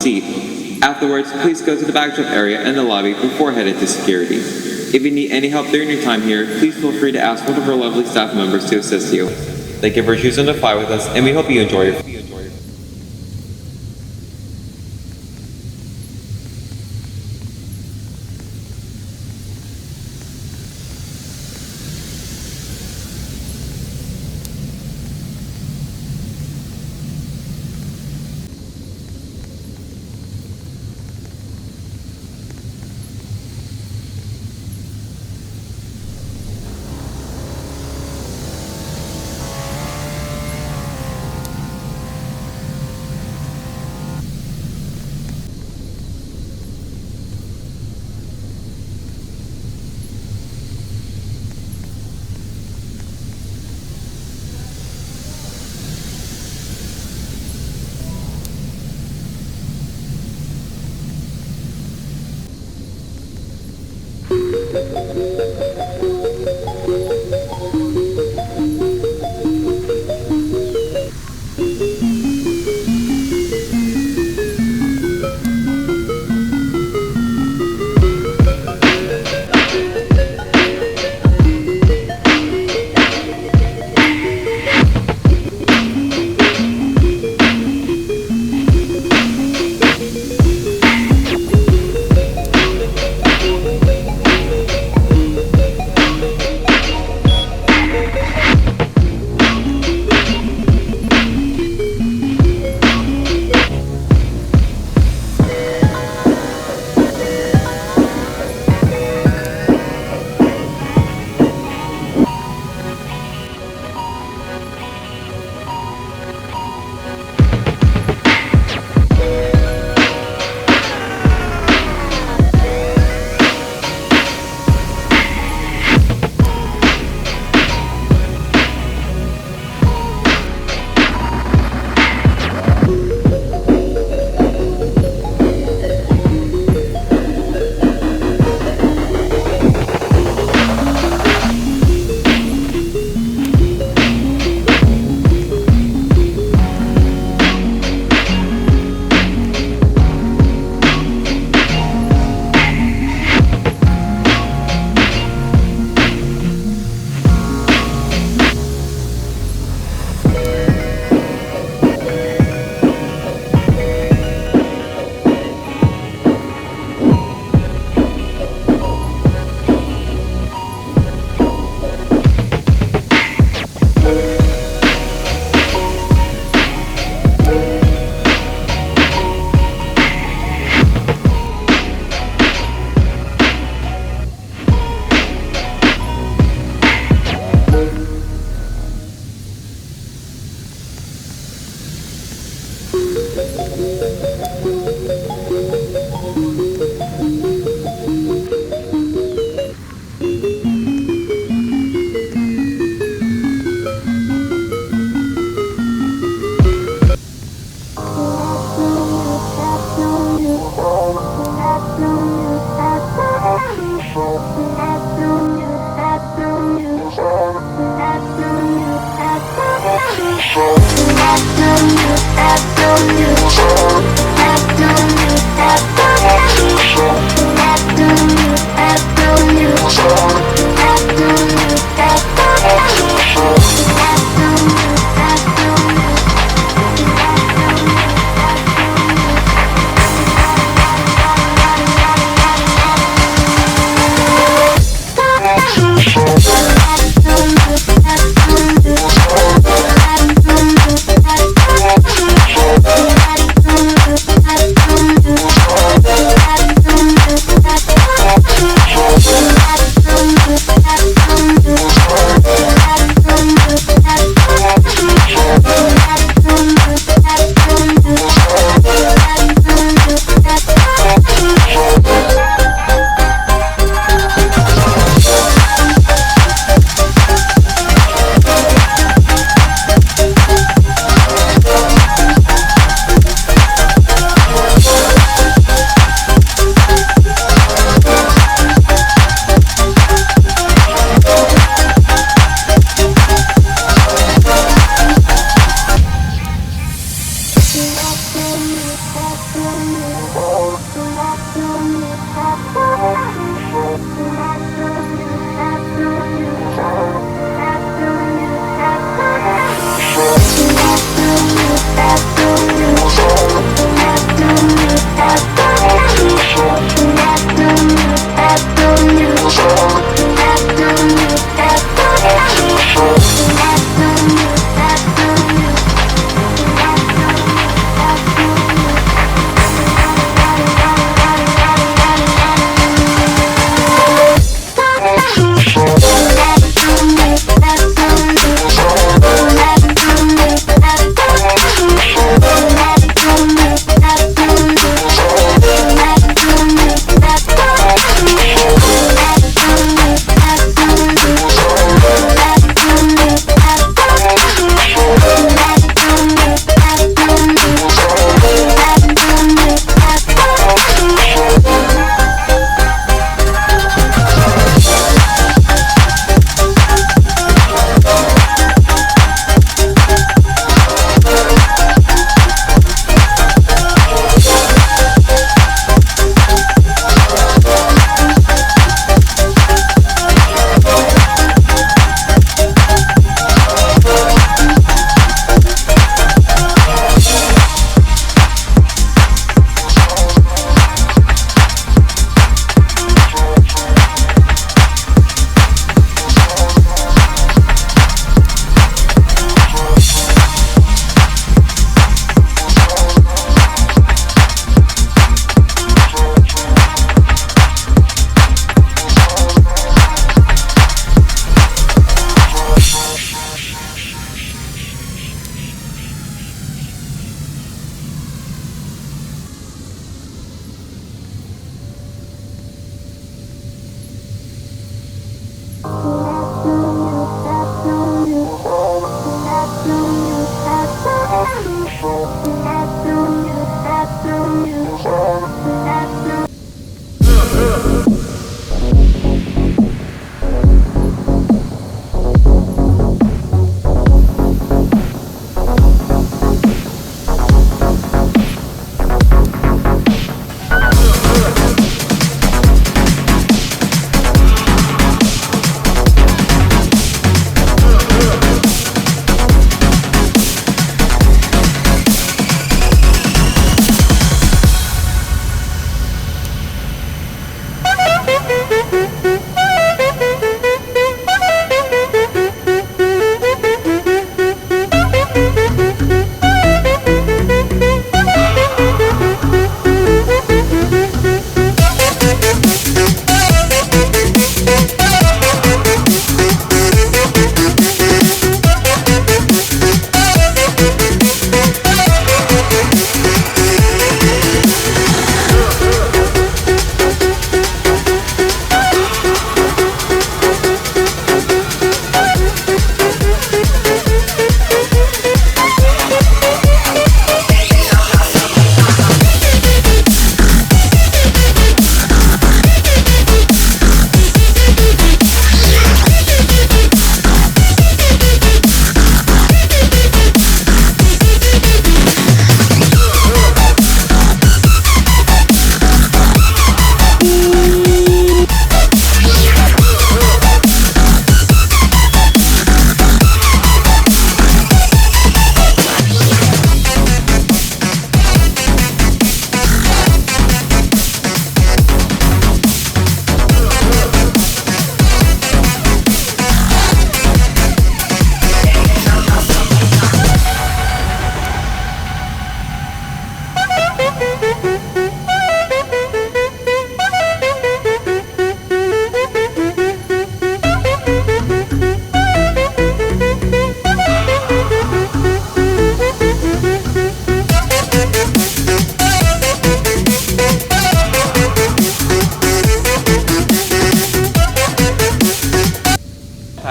seat. Afterwards, please go to the baggage drop area and the lobby before heading to security. If you need any help during your time here, please feel free to ask one of our lovely staff members to assist you. Thank you for choosing to fly with us, and we hope you enjoy your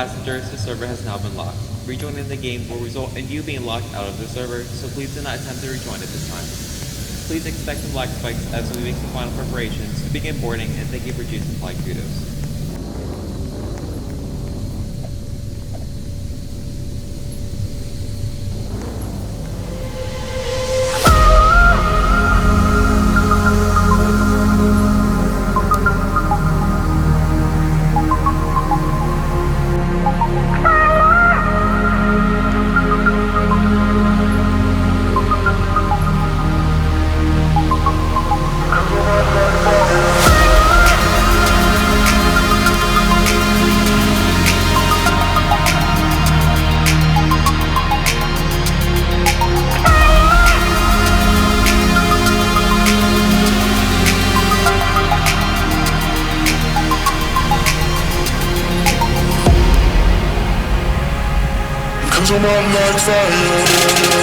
passengers, the server has now been locked. Rejoining the game will result in you being locked out of the server, so please do not attempt to rejoin at this time. Please expect some lag spikes as we make some final preparations to begin boarding, and thank you for choosing FlyKutos. I'm on like fire.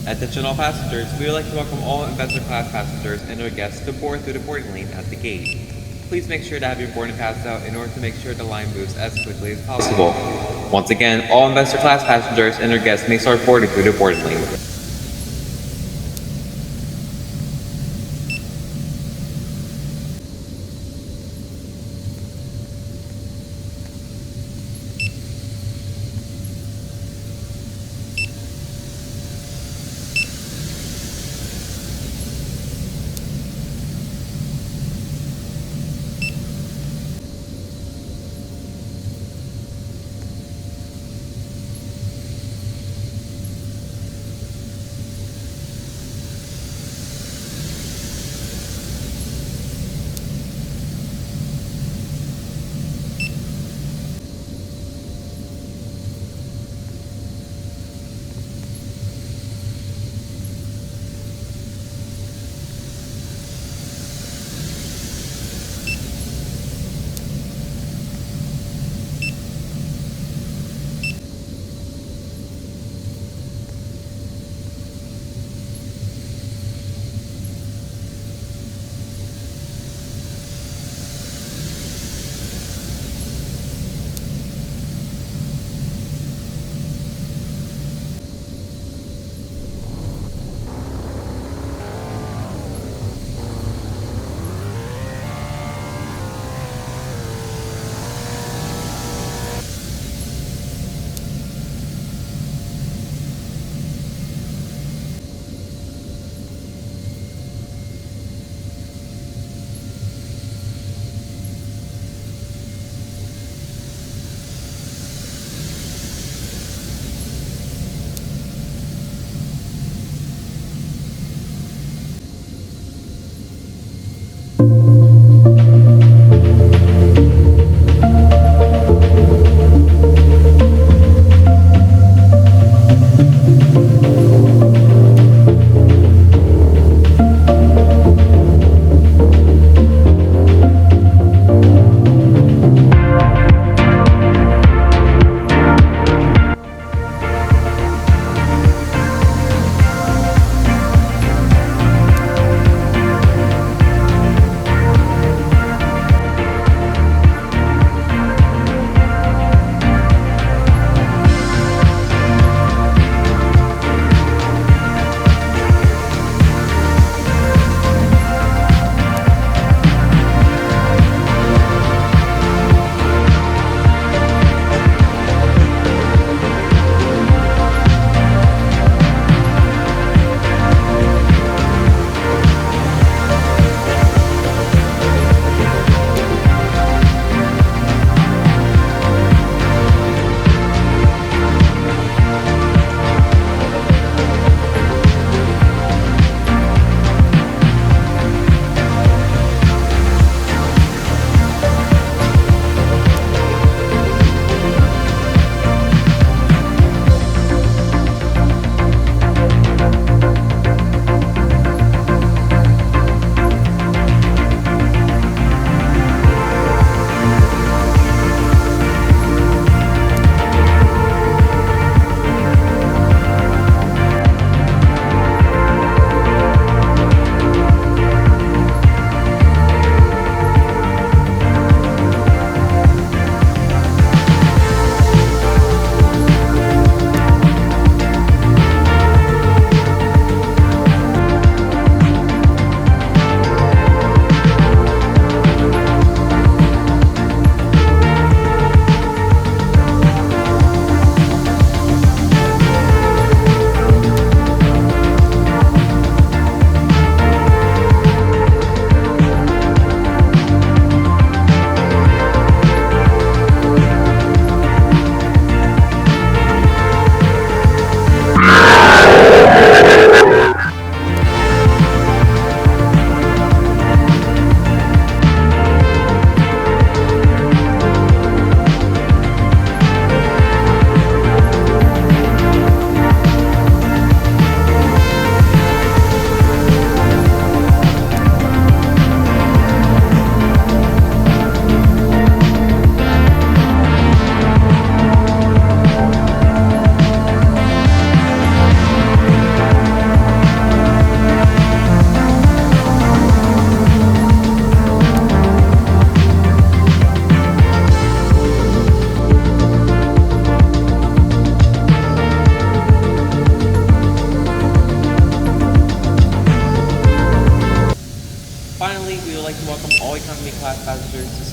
Attention all passengers, we would like to welcome all investor class passengers and their guests to board through the boarding lane at the gate. Please make sure to have your boarding pass out in order to make sure the line moves as quickly as possible. Once again, all investor class passengers and their guests may start boarding through the boarding lane.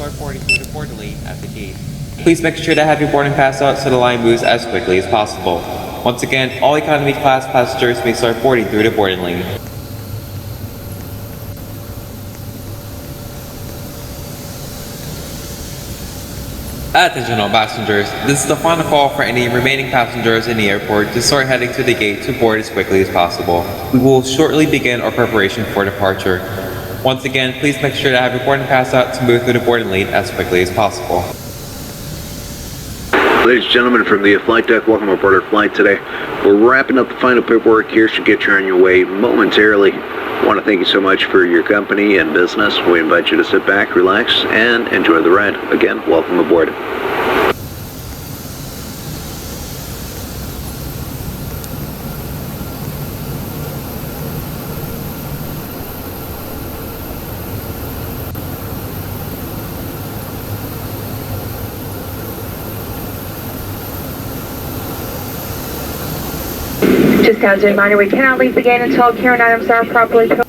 start boarding through the boarding lane at the gate. Please make sure to have your boarding pass out so the line moves as quickly as possible. Once again, all economy class passengers may start boarding through the boarding lane. Attention all passengers, this is the final call for any remaining passengers in the airport to start heading to the gate to board as quickly as possible. We will shortly begin our preparation for departure. Once again, please make sure to have your boarding pass out to move through the boarding lane as quickly as possible. Ladies and gentlemen from the flight deck, welcome aboard our flight today. We're wrapping up the final paperwork here, should get you on your way momentarily. I want to thank you so much for your company and business. We invite you to sit back, relax, and enjoy the ride. Again, welcome aboard. Just as a reminder, we cannot leave the gate until carrying items are properly coded.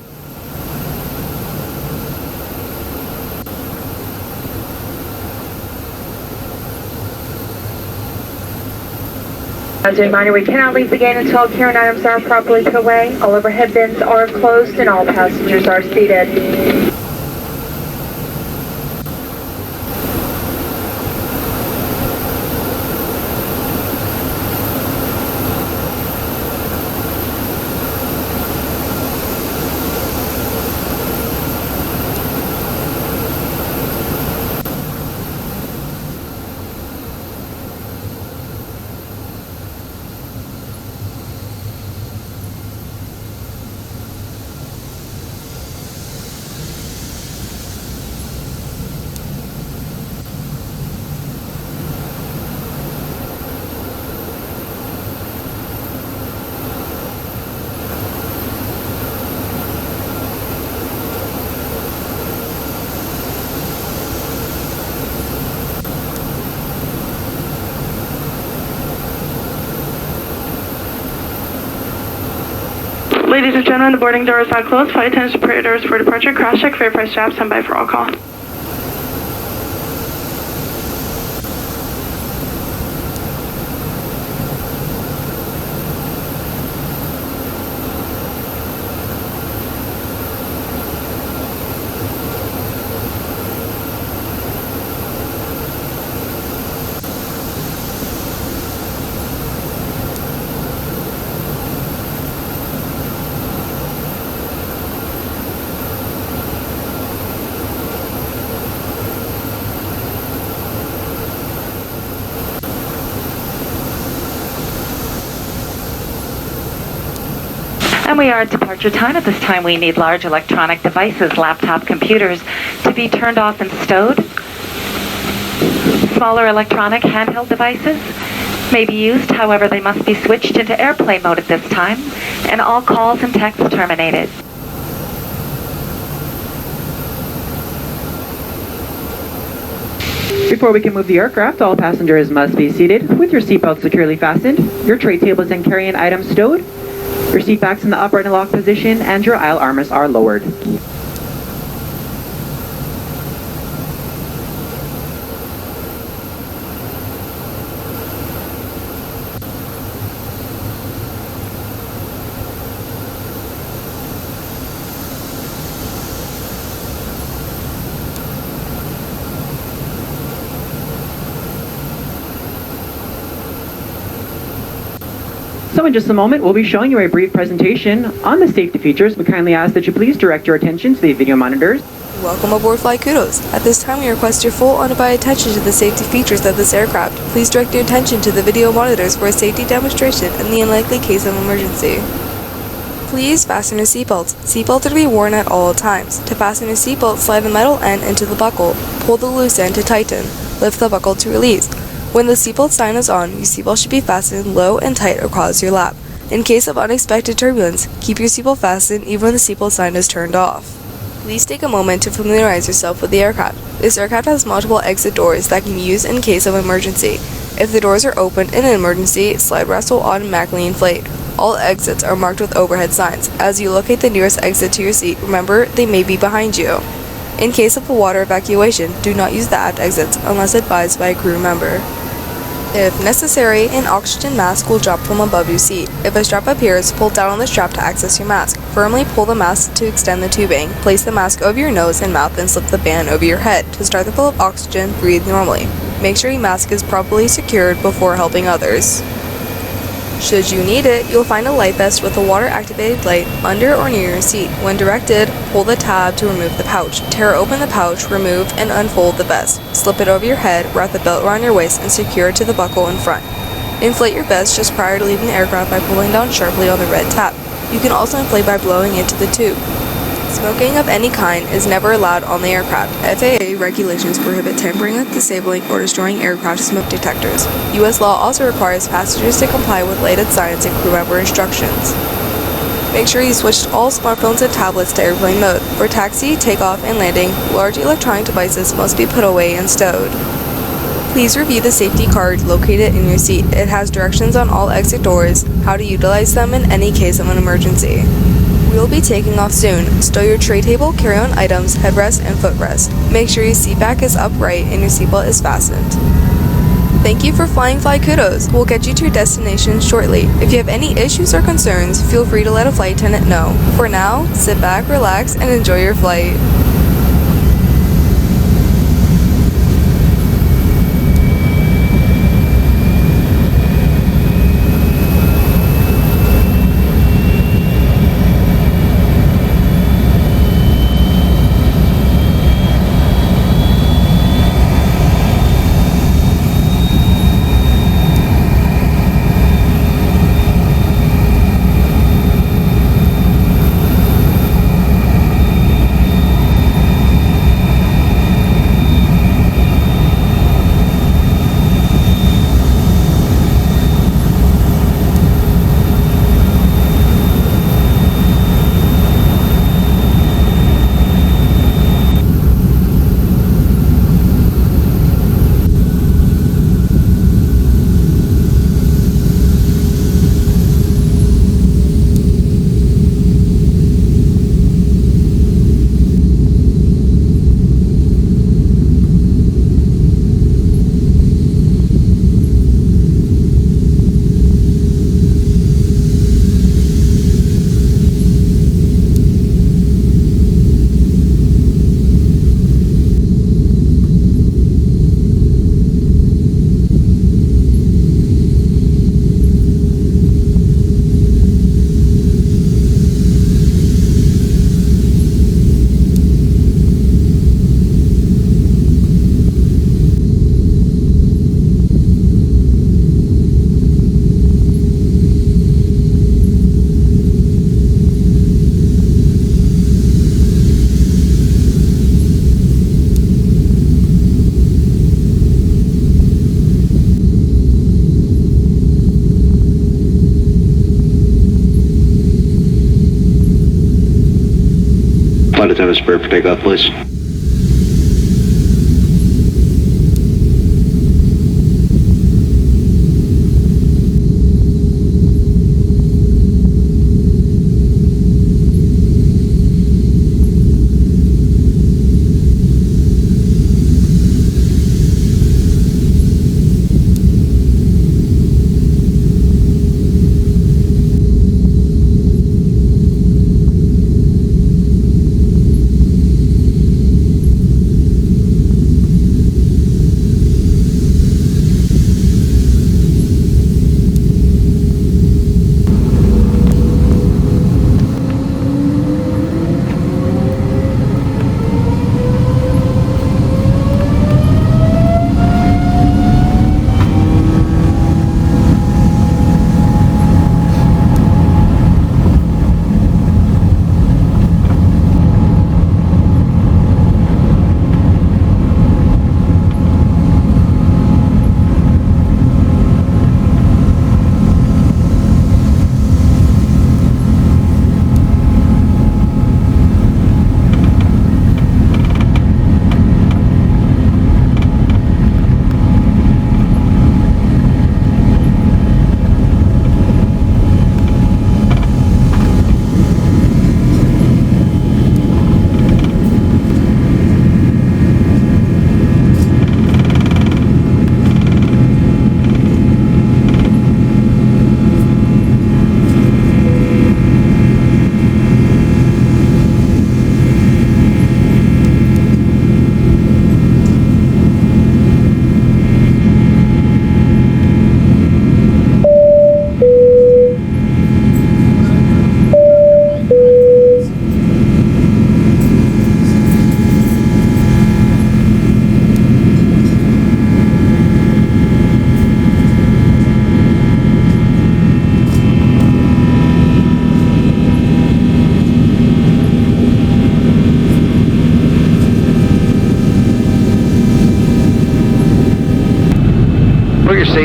As a reminder, we cannot leave the gate until carrying items are properly put away. All overhead bins are closed and all passengers are seated. Ladies and gentlemen, the boarding door is now closed. Flight attendants prepare doors for departure. Cross-check, fare price strap, stand by for all call. And we are at departure time. At this time, we need large electronic devices, laptop computers, to be turned off and stowed. Smaller electronic handheld devices may be used, however, they must be switched into airplane mode at this time, and all calls and texts terminated. Before we can move the aircraft, all passengers must be seated with your seatbelt securely fastened, your tray tables and carry-in items stowed, your seat backs in the upright and locked position, and your aisle armrests are lowered. So in just a moment, we'll be showing you a brief presentation on the safety features. We kindly ask that you please direct your attention to the video monitors. Welcome aboard FlyKutos. At this time, we request your full undivided attention to the safety features of this aircraft. Please direct your attention to the video monitors for a safety demonstration in the unlikely case of emergency. Please fasten your seatbelts. Seatbelts are to be worn at all times. To fasten your seatbelt, slide the metal end into the buckle. Pull the loose end to tighten. Lift the buckle to release. When the seatbelt sign is on, your seatbelt should be fastened low and tight across your lap. In case of unexpected turbulence, keep your seatbelt fastened even when the seatbelt sign is turned off. Please take a moment to familiarize yourself with the aircraft. This aircraft has multiple exit doors that can be used in case of emergency. If the doors are open in an emergency, slide rest will automatically inflate. All exits are marked with overhead signs. As you locate the nearest exit to your seat, remember they may be behind you. In case of a water evacuation, do not use the aft exits unless advised by a crew member. If necessary, an oxygen mask will drop from above your seat. If a strap appears, pull down on the strap to access your mask. Firmly pull the mask to extend the tubing. Place the mask over your nose and mouth and slip the band over your head. To start the flow of oxygen, breathe normally. Make sure your mask is properly secured before helping others. Should you need it, you'll find a life vest with a water-activated light under or near your seat. When directed, pull the tab to remove the pouch. Tear open the pouch, remove and unfold the vest. Slip it over your head, wrap the belt around your waist, and secure it to the buckle in front. Inflate your vest just prior to leaving the aircraft by pulling down sharply on the red tab. You can also inflate by blowing into the tube. Smoking of any kind is never allowed on the aircraft. FAA regulations prohibit tampering with, disabling, or destroying aircraft smoke detectors. U.S. law also requires passengers to comply with lighted signs and crew member instructions. Make sure you switch all smartphones and tablets to airplane mode. For taxi, takeoff, and landing, large electronic devices must be put away and stowed. Please review the safety card located in your seat. It has directions on all exit doors, how to utilize them in any case of an emergency. We will be taking off soon. Stow your tray table, carry-on items, headrest, and footrest. Make sure your seat back is upright and your seatbelt is fastened. Thank you for flying FlyKutos. We'll get you to your destination shortly. If you have any issues or concerns, feel free to let a flight attendant know. For now, sit back, relax, and enjoy your flight. Flight attendants prepare for takeoff, please.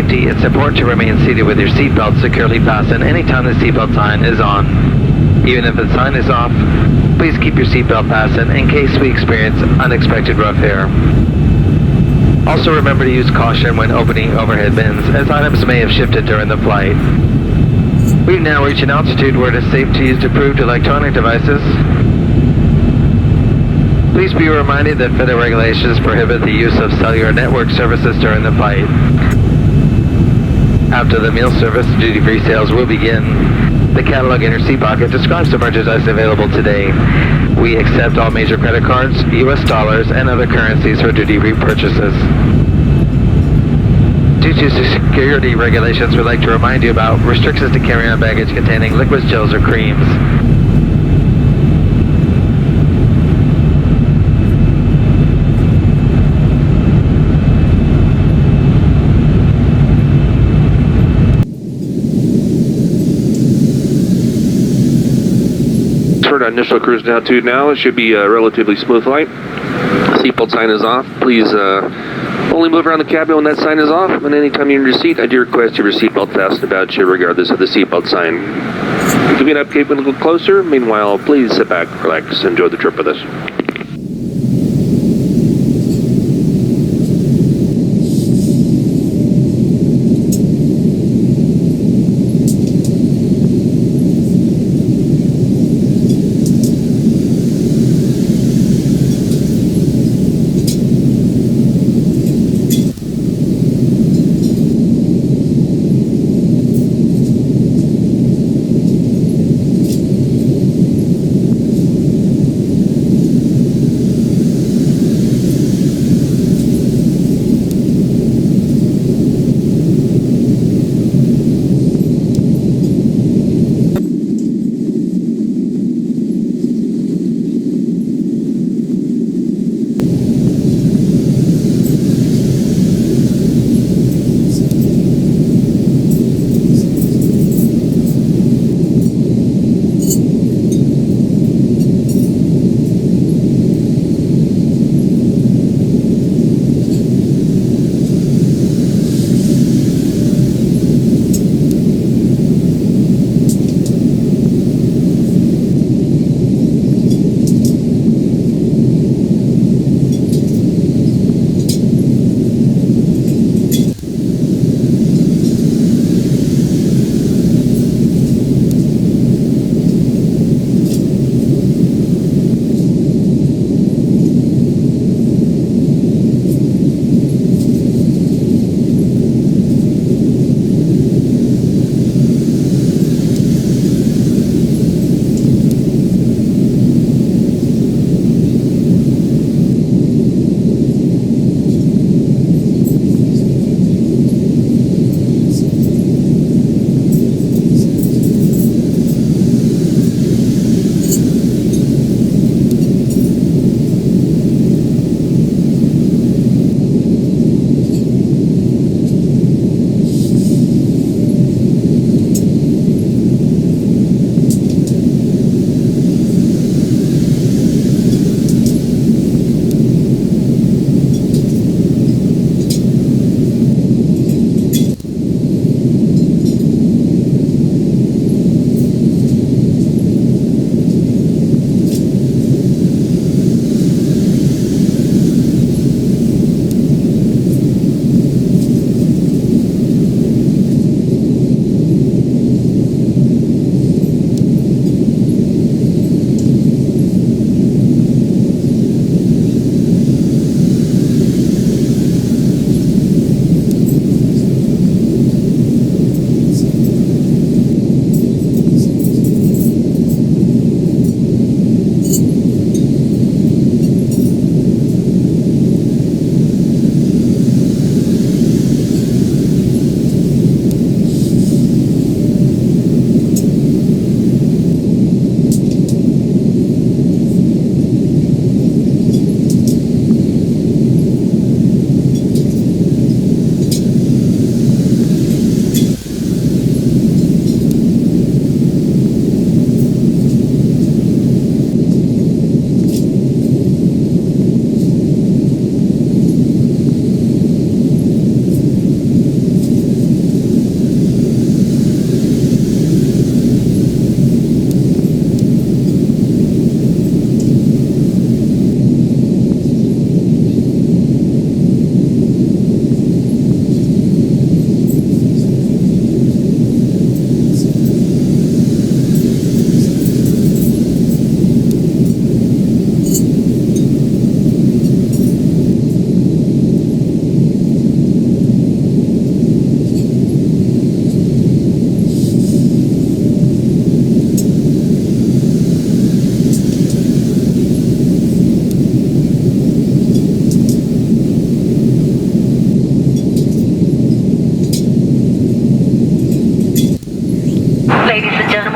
safety, it's important to remain seated with your seatbelt securely fastened anytime the seatbelt sign is on. Even if the sign is off, please keep your seatbelt fastened in case we experience unexpected rough air. Also remember to use caution when opening overhead bins, as items may have shifted during the flight. We've now reached an altitude where it is safe to use approved electronic devices. Please be reminded that federal regulations prohibit the use of cellular network services during the flight. After the meal service, duty-free sales will begin. The catalog in your seat pocket describes the merchandise available today. We accept all major credit cards, US dollars, and other currencies for duty-free purchases. Due to security regulations, we'd like to remind you about restrictions to carry on baggage containing liquids, gels, or creams. For the initial cruise altitude now, it should be a relatively smooth flight. Seatbelt sign is off. Please only move around the cabin when that sign is off, and anytime you're in your seat, I do request your seatbelt fastened about you regardless of the seatbelt sign. If you can up cape a little closer, meanwhile, please sit back, relax, enjoy the trip with us.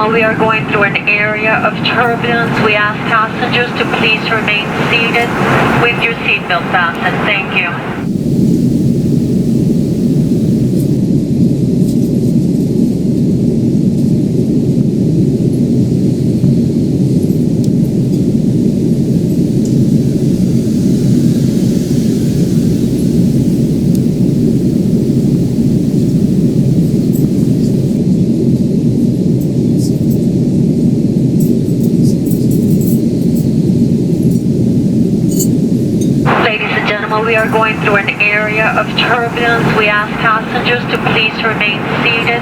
gentlemen, we are going through an area of turbulence. We ask passengers to please remain seated with your seatbelt fastened. Thank you. We are going through an area of turbulence. We ask passengers to please remain seated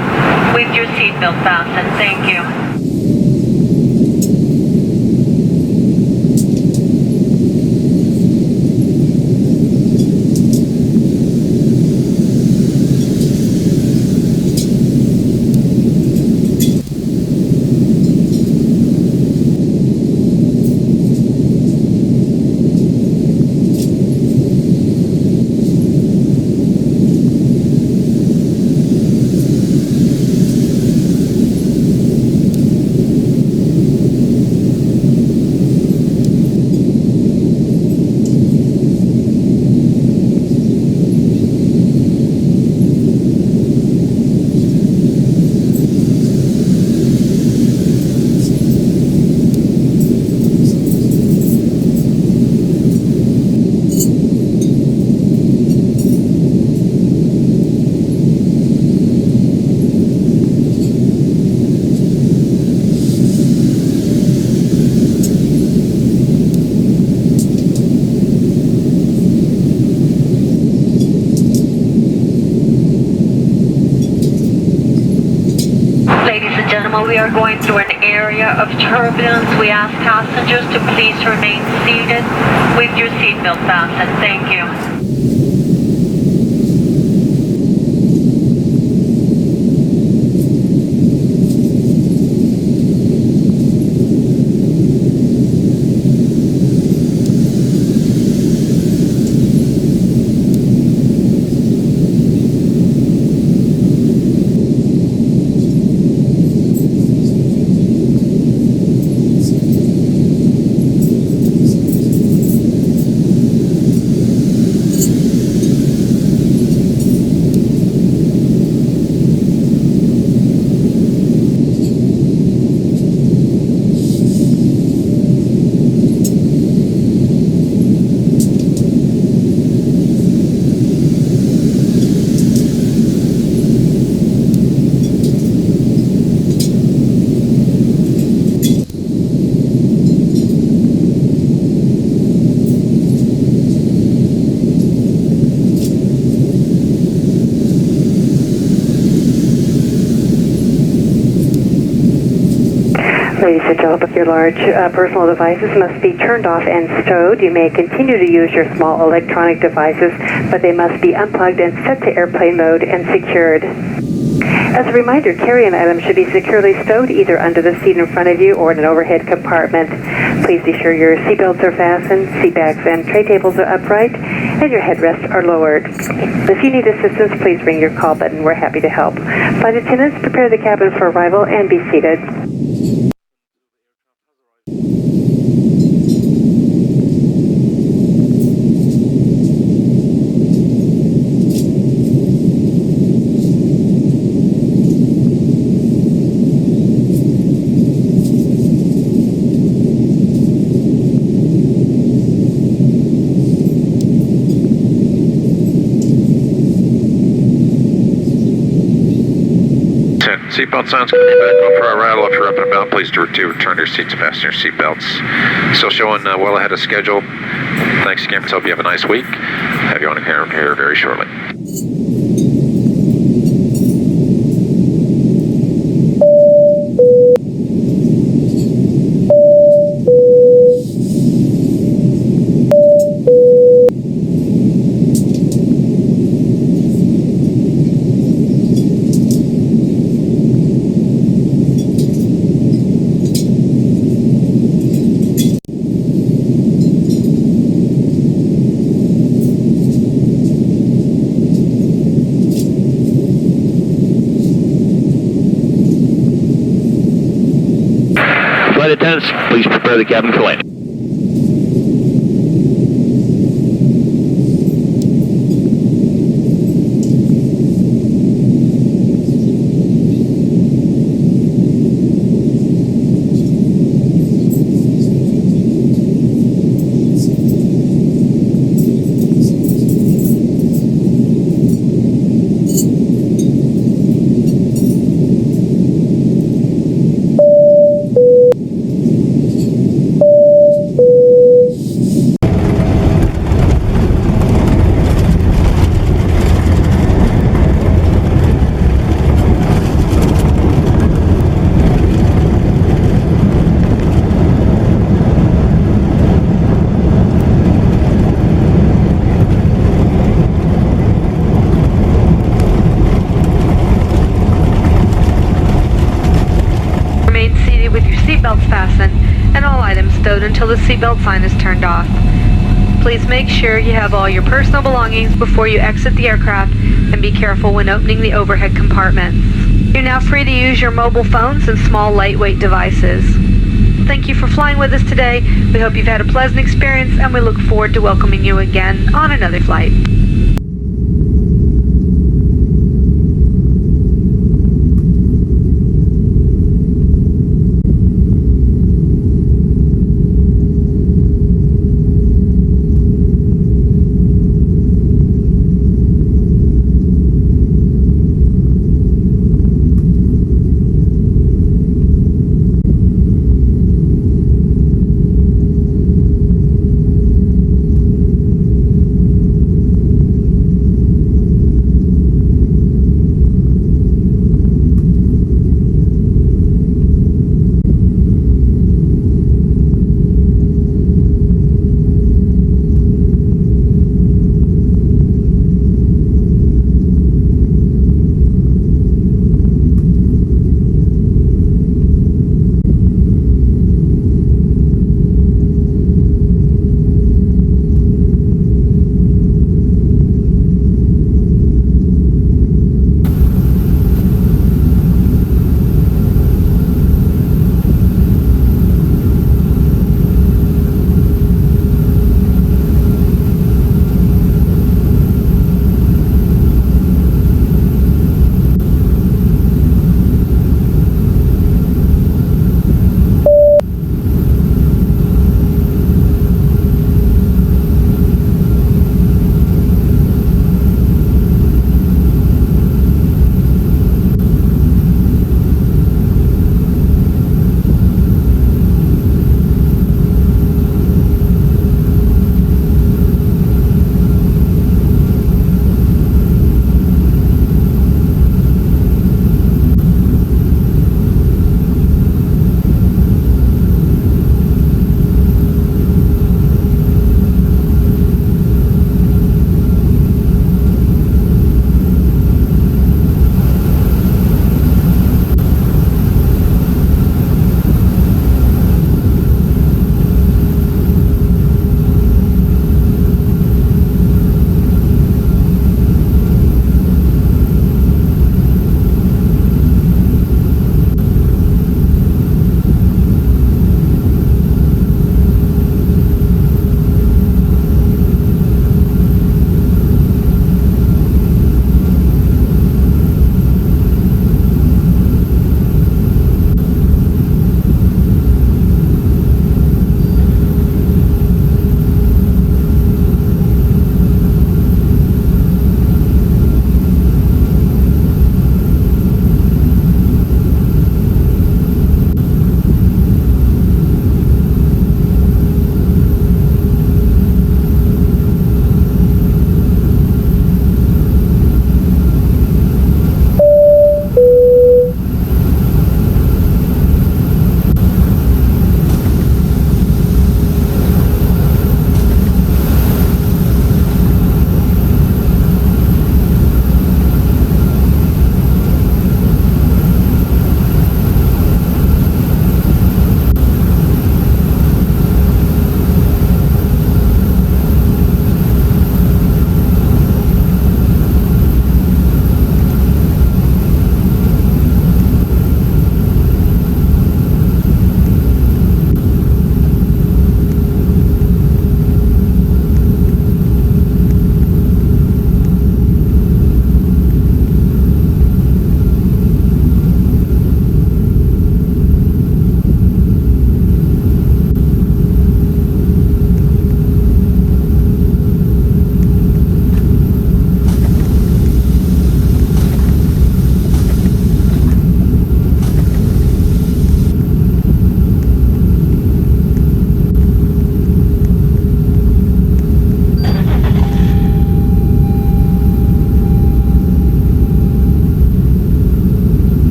with your seatbelt fastened. Thank you. We are going through an area of turbulence. We ask passengers to please remain seated with your seatbelt fastened. Thank you. Ladies and gentlemen, your large personal devices must be turned off and stowed. You may continue to use your small electronic devices, but they must be unplugged and set to airplane mode and secured. As a reminder, carry-on items should be securely stowed either under the seat in front of you or in an overhead compartment. Please be sure your seatbelts are fastened, seat bags and tray tables are upright, and your headrests are lowered. If you need assistance, please ring your call button. We're happy to help. Flight attendants, prepare the cabin for arrival and be seated. Seatbelt signs going to be good for our arrival. If you're up and about, please do return your seats and fasten your seatbelts. Still showing well ahead of schedule. Thanks again. Hope you have a nice week. Have you on here very shortly. Flight attendants, please prepare the cabin for landing. Seatbelts fastened and all items stowed until the seatbelt sign is turned off. Please make sure you have all your personal belongings before you exit the aircraft and be careful when opening the overhead compartments. You're now free to use your mobile phones and small lightweight devices. Thank you for flying with us today. We hope you've had a pleasant experience and we look forward to welcoming you again on another flight.